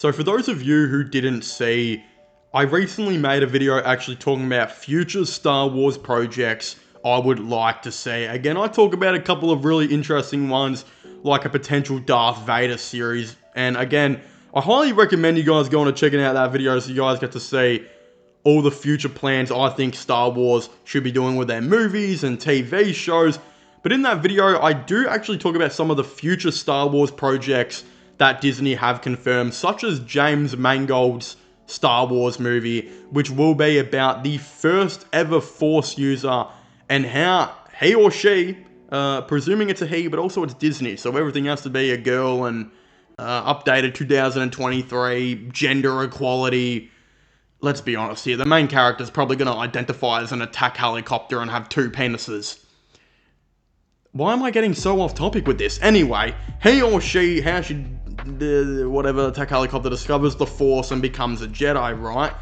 So for those of you who didn't see, I recently made a video actually talking about future Star Wars projects I would like to see. Again, I talk about a couple of really interesting ones, like a potential Darth Vader series. And again, I highly recommend you guys going and checking out that video so you guys get to see all the future plans I think Star Wars should be doing with their movies and TV shows. But in that video, I do actually talk about some of the future Star Wars projects that Disney have confirmed, such as James Mangold's Star Wars movie, which will be about the first ever Force user and how he or she, presuming it's a he, but also it's Disney, so everything has to be a girl and updated 2023, gender equality. Let's be honest here, the main character is probably going to identify as an attack helicopter and have two penises. Why am I getting so off topic with this? Anyway, he or she, how she, whatever, attack helicopter discovers the Force and becomes a Jedi, right?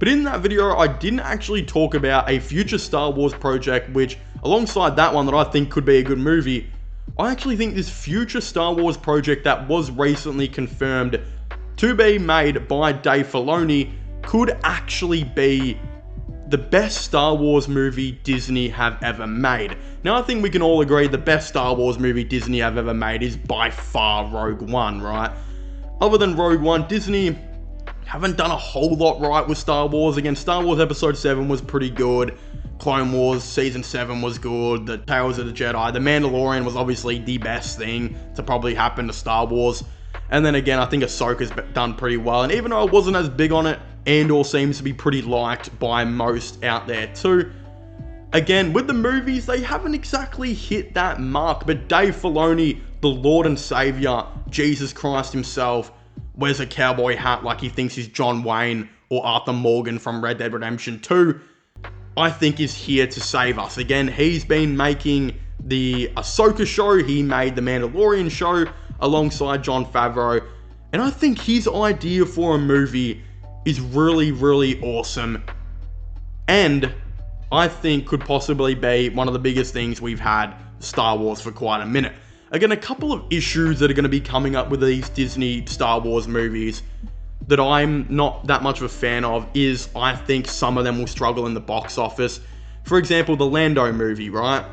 But in that video, I didn't actually talk about a future Star Wars project, which, alongside that one that I think could be a good movie, I actually think this future Star Wars project that was recently confirmed to be made by Dave Filoni could actually be the best Star Wars movie Disney have ever made. Now, I think we can all agree the best Star Wars movie Disney have ever made is by far Rogue One, right? Other than Rogue One, Disney haven't done a whole lot right with Star Wars. Again, Star Wars Episode 7 was pretty good. Clone Wars Season 7 was good. The Tales of the Jedi. The Mandalorian was obviously the best thing to probably happen to Star Wars. And then again, I think Ahsoka's done pretty well. And even though I wasn't as big on it, Andor seems to be pretty liked by most out there too. Again, with the movies, they haven't exactly hit that mark, but Dave Filoni, the Lord and Savior, Jesus Christ himself, wears a cowboy hat like he thinks he's John Wayne or Arthur Morgan from Red Dead Redemption 2, I think is here to save us. Again, he's been making the Ahsoka show, he made the Mandalorian show alongside Jon Favreau, and I think his idea for a movie is really, really awesome, and I think could possibly be one of the biggest things we've had Star Wars for quite a minute. Again, a couple of issues that are going to be coming up with these Disney Star Wars movies that I'm not that much of a fan of is I think some of them will struggle in the box office. For example, the Lando movie, right?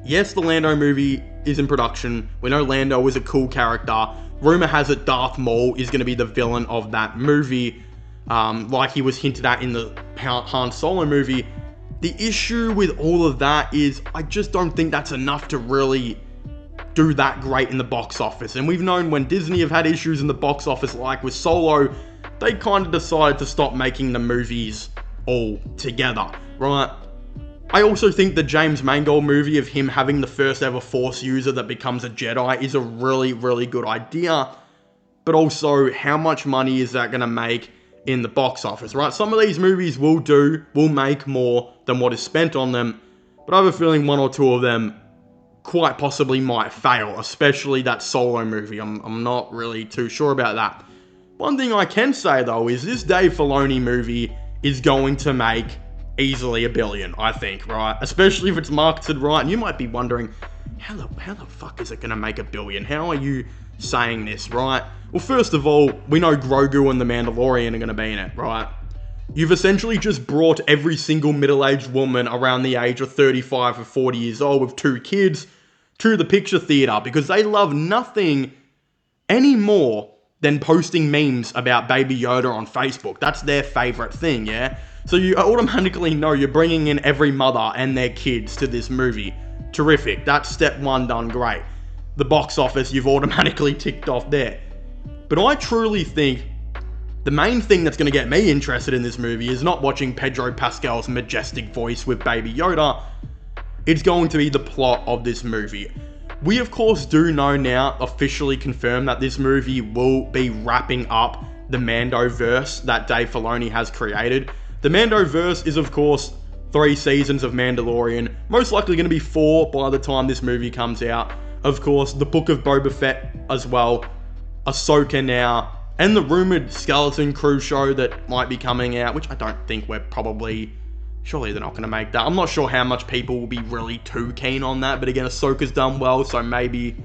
Yes, the Lando movie is in production. We know Lando is a cool character. Rumor has it Darth Maul is going to be the villain of that movie, like he was hinted at in the Han Solo movie. The issue with all of that is I just don't think that's enough to really do that great in the box office. And we've known when Disney have had issues in the box office, like with Solo, they kind of decided to stop making the movies all together, right? I also think the James Mangold movie of him having the first ever Force user that becomes a Jedi is a really, really good idea. But also, how much money is that going to make in the box office, right? Some of these movies will make more than what is spent on them, but I have a feeling one or two of them quite possibly might fail, especially that Solo movie. I'm not really too sure about that. One thing I can say though is this Dave Filoni movie is going to make easily $1 billion, I think, right? Especially if it's marketed right. And you might be wondering, how the fuck is it going to make $1 billion? How are you saying this, right? Well, first of all, we know Grogu and the Mandalorian are going to be in it, right? You've essentially just brought every single middle-aged woman around the age of 35 or 40 years old with 2 kids to the picture theater because they love nothing any more than posting memes about Baby Yoda on Facebook. That's their favorite thing, yeah? So you automatically know you're bringing in every mother and their kids to this movie. Terrific. That's step one done great. The box office, you've automatically ticked off there. But I truly think the main thing that's going to get me interested in this movie is not watching Pedro Pascal's majestic voice with Baby Yoda. It's going to be the plot of this movie. We, of course, do know now, officially confirmed, that this movie will be wrapping up the Mandoverse that Dave Filoni has created. The Mandoverse is, of course, 3 seasons of Mandalorian. Most likely going to be 4 by the time this movie comes out. Of course, the Book of Boba Fett as well. Ahsoka now. And the rumored Skeleton Crew show that might be coming out, which I don't think we're probably... Surely they're not going to make that. I'm not sure how much people will be really too keen on that. But again, Ahsoka's done well, so maybe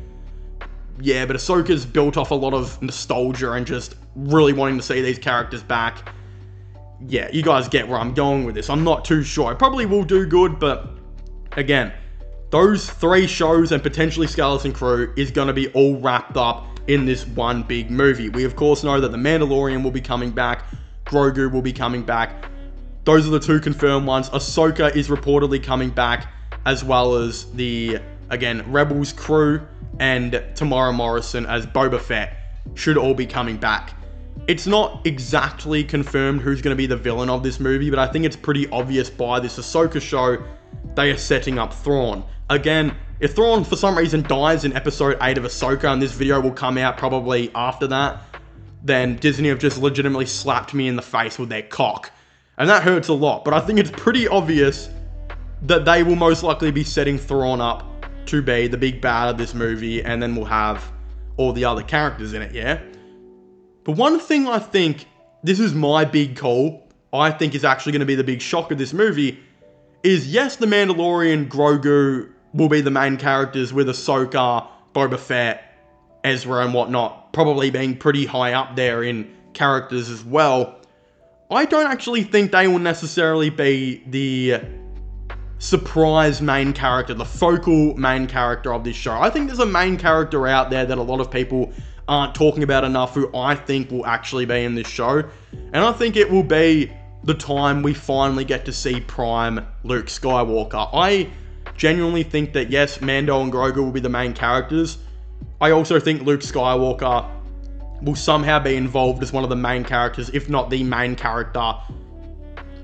yeah, but Ahsoka's built off a lot of nostalgia and just really wanting to see these characters back. Yeah, you guys get where I'm going with this. I'm not too sure. It probably will do good, but again, those 3 shows and potentially Skeleton Crew is going to be all wrapped up in this one big movie. We, of course, know that The Mandalorian will be coming back. Grogu will be coming back. Those are the 2 confirmed ones. Ahsoka is reportedly coming back, as well as the, again, Rebels crew and Tamara Morrison as Boba Fett should all be coming back. It's not exactly confirmed who's going to be the villain of this movie, but I think it's pretty obvious by this Ahsoka show they are setting up Thrawn. Again, if Thrawn for some reason dies in episode 8 of Ahsoka, and this video will come out probably after that, then Disney have just legitimately slapped me in the face with their cock. And that hurts a lot, but I think it's pretty obvious that they will most likely be setting Thrawn up to be the big bad of this movie, and then we'll have all the other characters in it, yeah? But one thing I think, this is my big call, I think is actually going to be the big shock of this movie, is yes, The Mandalorian, Grogu will be the main characters with Ahsoka, Boba Fett, Ezra and whatnot, probably being pretty high up there in characters as well. I don't actually think they will necessarily be the surprise main character, the focal main character of this show. I think there's a main character out there that a lot of people aren't talking about enough who I think will actually be in this show. And I think it will be the time we finally get to see Prime Luke Skywalker. I genuinely think that yes, Mando and Grogu will be the main characters. I also think Luke Skywalker will somehow be involved as one of the main characters, if not the main character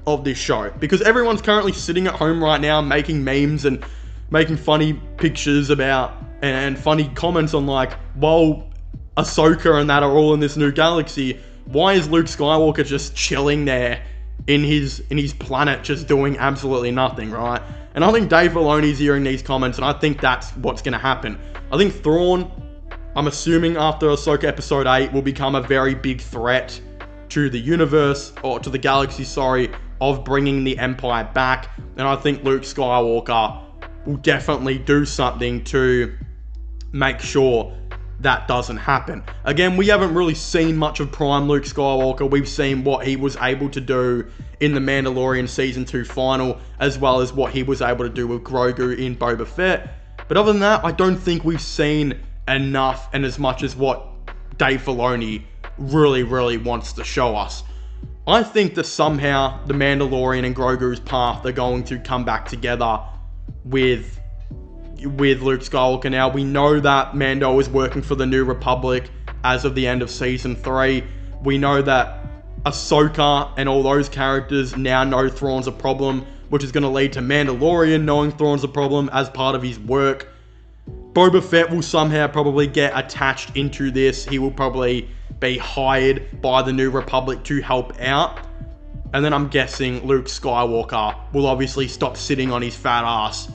of this show. Because everyone's currently sitting at home right now making memes and making funny pictures about and funny comments on like, well, Ahsoka and that are all in this new galaxy. Why is Luke Skywalker just chilling there in his planet, just doing absolutely nothing, right? And I think Dave Filoni's hearing these comments, and I think that's what's going to happen. I think Thrawn, I'm assuming after Ahsoka Episode 8, will become a very big threat to the universe, or to the galaxy, sorry, of bringing the Empire back. And I think Luke Skywalker will definitely do something to make sure that doesn't happen. Again, we haven't really seen much of Prime Luke Skywalker. We've seen what he was able to do in The Mandalorian Season 2 final, as well as what he was able to do with Grogu in Boba Fett. But other than that, I don't think we've seen enough and as much as what Dave Filoni really wants to show us. I think that somehow The Mandalorian and Grogu's path are going to come back together with Luke Skywalker. Now, we know that Mando is working for the New Republic as of the end of Season 3. We know that Ahsoka and all those characters now know Thrawn's a problem, which is going to lead to Mandalorian knowing Thrawn's a problem as part of his work. Boba Fett will somehow probably get attached into this. He will probably be hired by the New Republic to help out. And then I'm guessing Luke Skywalker will obviously stop sitting on his fat ass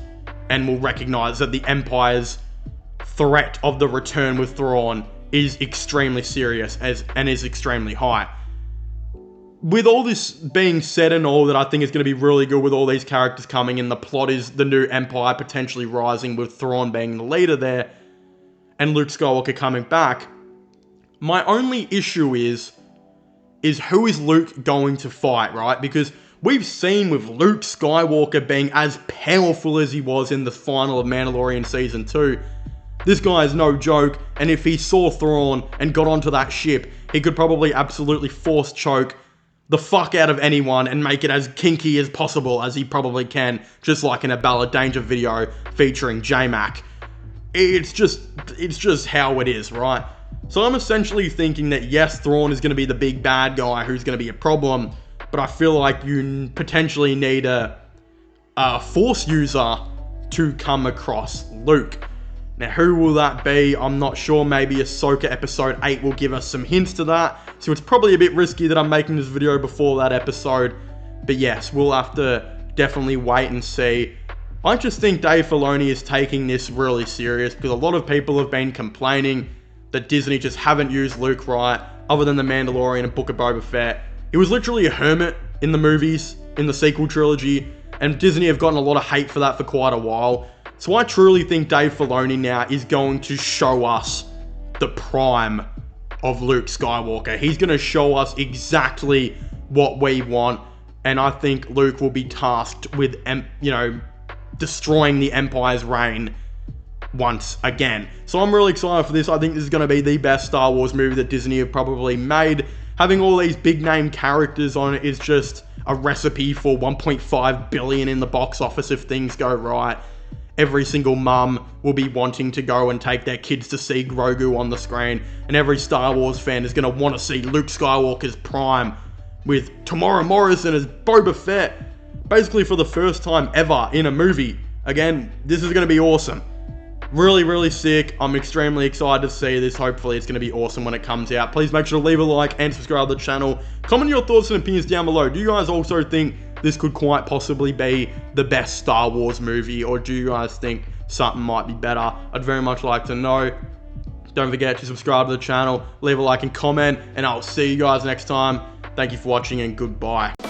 and will recognize that the Empire's threat of the return with Thrawn is extremely serious and is extremely high. With all this being said and all, that I think is going to be really good with all these characters coming in, the plot is the new Empire potentially rising with Thrawn being the leader there and Luke Skywalker coming back. My only issue is who is Luke going to fight, right? Because we've seen with Luke Skywalker being as powerful as he was in the final of Mandalorian Season 2, this guy is no joke, and if he saw Thrawn and got onto that ship, he could probably absolutely force choke the fuck out of anyone and make it as kinky as possible as he probably can, just like in a Ballad Danger video featuring J-Mac. It's just how it is, right? So I'm essentially thinking that yes, Thrawn is going to be the big bad guy who's going to be a problem, but I feel like you potentially need a Force user to come across Luke. Now, who will that be? I'm not sure. Maybe Ahsoka Episode 8 will give us some hints to that. So it's probably a bit risky that I'm making this video before that episode. But yes, we'll have to definitely wait and see. I just think Dave Filoni is taking this really serious because a lot of people have been complaining that Disney just haven't used Luke right, other than The Mandalorian and Book of Boba Fett. He was literally a hermit in the movies, in the sequel trilogy, and Disney have gotten a lot of hate for that for quite a while. So I truly think Dave Filoni now is going to show us the prime of Luke Skywalker. He's going to show us exactly what we want, and I think Luke will be tasked with, destroying the Empire's reign once again. So I'm really excited for this. I think this is going to be the best Star Wars movie that Disney have probably made. Having all these big name characters on it is just a recipe for 1.5 billion in the box office if things go right. Every single mum will be wanting to go and take their kids to see Grogu on the screen, and every Star Wars fan is going to want to see Luke Skywalker's prime with Tamora Morrison as Boba Fett, basically for the first time ever in a movie. Again, this is going to be awesome. Really, really sick. I'm extremely excited to see this. Hopefully it's going to be awesome when it comes out. Please make sure to leave a like and subscribe to the channel. Comment your thoughts and opinions down below. Do you guys also think this could quite possibly be the best Star Wars movie, or do you guys think something might be better? I'd very much like to know. Don't forget to subscribe to the channel, leave a like and comment, and I'll see you guys next time. Thank you for watching, and goodbye.